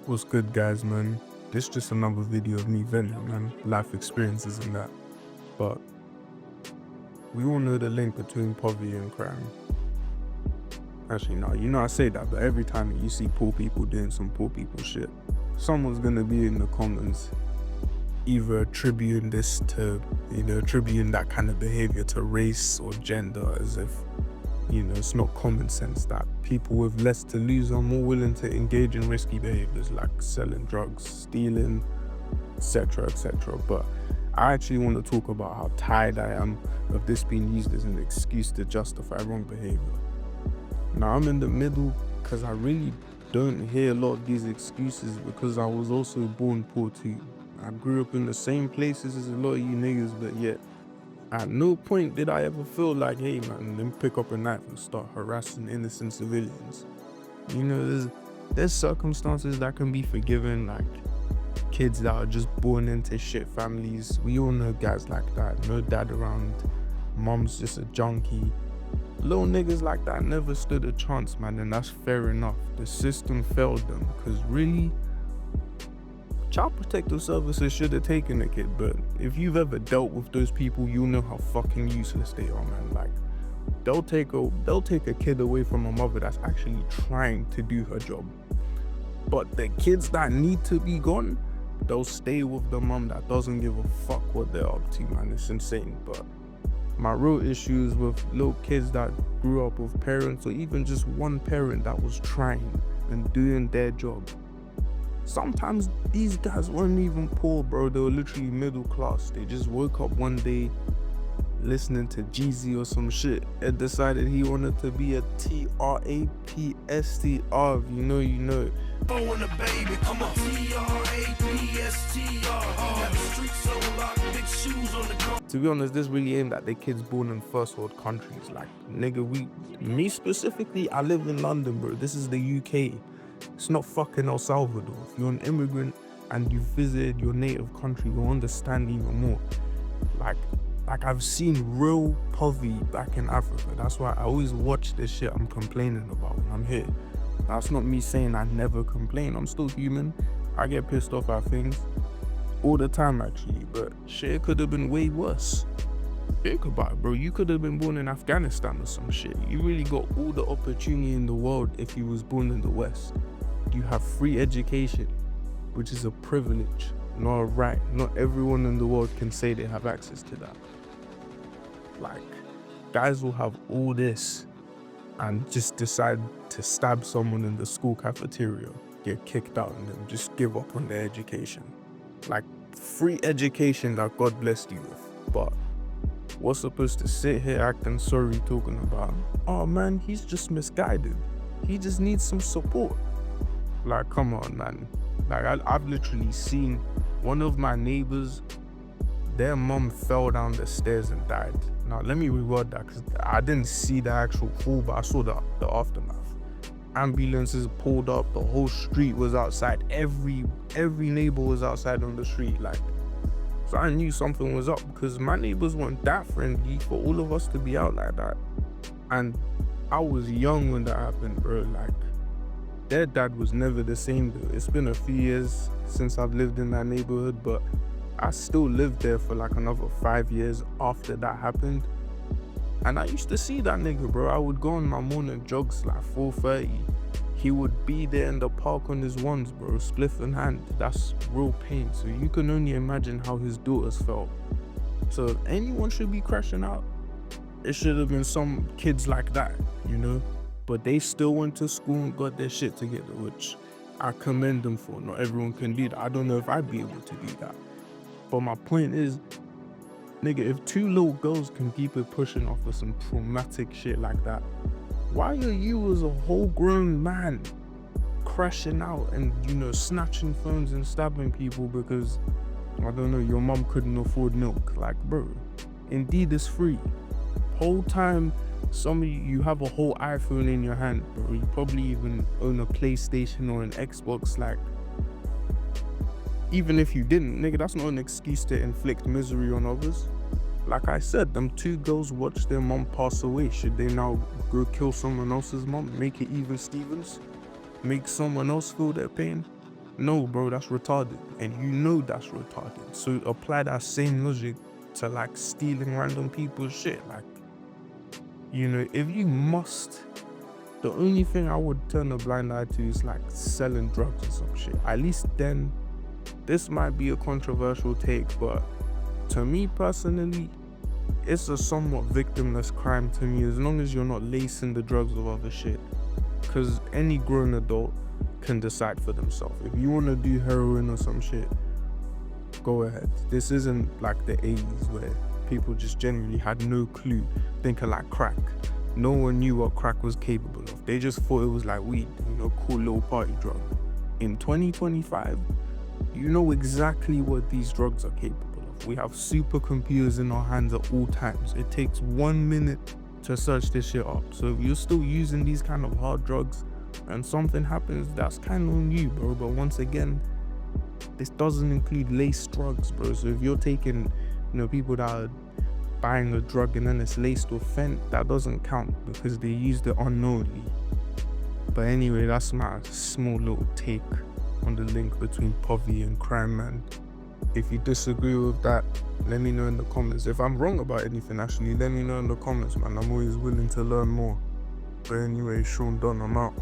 What's good, guys, man? This just another video of me venting, man. Life experiences and that. But we all know the link between poverty and crime. Actually, no, I say that, but every time you see poor people doing some poor people shit, someone's gonna be in the comments either attributing this to, attributing that kind of behavior to race or gender, as if, it's not common sense that people with less to lose are more willing to engage in risky behaviors like selling drugs, stealing, etc., etc. But I actually want to talk about how tired I am of this being used as an excuse to justify wrong behavior. Now, I'm in the middle because I really don't hear a lot of these excuses because I was also born poor too. I grew up in the same places as a lot of you niggas, but yet at no point did I ever feel like, hey man, let me pick up a knife and start harassing innocent civilians. There's circumstances that can be forgiven, like kids that are just born into shit families. We all know guys like that, no dad around, mom's just a junkie. Little niggas like that never stood a chance, man, and that's fair enough. The system failed them, because really, Child Protective Services should have taken the kid, but if you've ever dealt with those people, you'll know how fucking useless they are, man. Like, they'll take a kid away from a mother that's actually trying to do her job. But the kids that need to be gone, they'll stay with the mom that doesn't give a fuck what they're up to, man. It's insane. But my real issue is with little kids that grew up with parents, or even just one parent that was trying and doing their job. Sometimes these guys weren't even poor, bro. They were literally middle class. They just woke up one day listening to Jeezy or some shit and decided he wanted to be a TRAPSTR. You know. Oh, and a baby, come on. TRAPSTR. Got the streets on lock, big shoes on the car. To be honest, this really aimed at the kids born in first world countries. Like, nigga, me specifically, I live in London, bro. This is the UK. It's not fucking El Salvador. If you're an immigrant and you visited your native country, you'll understand even more. Like I've seen real poverty back in Africa. That's why I always watch this shit I'm complaining about when I'm here. That's not me saying I never complain. I'm still human. I get pissed off at things all the time, actually. But shit could have been way worse. Think about it, bro. You could have been born in Afghanistan or some shit. You really got all the opportunity in the world if you was born in the West. You have free education, which is a privilege, not a right. Not everyone in the world can say they have access to that. Like, guys will have all this and just decide to stab someone in the school cafeteria, get kicked out, and then just give up on their education. Like, free education that God blessed you with. But we're supposed to sit here acting sorry, talking about, oh man, he's just misguided. He just needs some support. Like, come on, man. Like, I've literally seen one of my neighbors, their mom fell down the stairs and died. Now, let me reword that, because I didn't see the actual fall, but I saw the aftermath. Ambulances pulled up, the whole street was outside. Every neighbor was outside on the street, like. So I knew something was up, because my neighbors weren't that friendly for all of us to be out like that. And I was young when that happened, bro. Like, their dad was never the same, though. It's been a few years since I've lived in that neighborhood, but I still lived there for like another 5 years after that happened. And I used to see that nigga, bro. I would go on my morning jogs like 4:30. He would be there in the park on his ones, bro, spliff in hand. That's real pain. So you can only imagine how his daughters felt. So if anyone should be crashing out, it should have been some kids like that, But they still went to school and got their shit together, which I commend them for. Not everyone can do that. I don't know if I'd be able to do that. But my point is, nigga, if two little girls can keep it pushing off of some traumatic shit like that, why are you as a whole grown man crashing out and, snatching phones and stabbing people because, I don't know, your mom couldn't afford milk? Like, bro, Indeed is free. Whole time, some of you have a whole iPhone in your hand, bro. You probably even own a PlayStation or an Xbox. Like, even if you didn't, nigga, that's not an excuse to inflict misery on others. Like I said, them two girls watched their mom pass away. Should they now go kill someone else's mom? Make it even Stevens? Make someone else feel their pain? No, bro, that's retarded. And you know that's retarded. So apply that same logic to like stealing random people's shit. Like, you know, if you must, the only thing I would turn a blind eye to is like selling drugs or some shit. At least then, this might be a controversial take, but to me personally, it's a somewhat victimless crime to me as long as you're not lacing the drugs with other shit. Because any grown adult can decide for themselves. If you want to do heroin or some shit, go ahead. This isn't like the 80s where people just genuinely had no clue, thinking like crack. No one knew what crack was capable of. They just thought it was like weed, you know, cool little party drug. In 2025, you know exactly what these drugs are capable of. We have supercomputers in our hands at all times. It takes 1 minute to search this shit up. So if you're still using these kind of hard drugs and something happens, that's kind of on you, bro. But once again, this doesn't include laced drugs, bro. So if you're taking, you know, people that are buying a drug and then it's laced with fent, that doesn't count because they used it unknowingly. But anyway, that's my small little take on the link between poverty and crime, man. If you disagree with that, let me know in the comments. If I'm wrong about anything, actually, let me know in the comments, man. I'm always willing to learn more. But anyway, Sean Dunn, I'm out.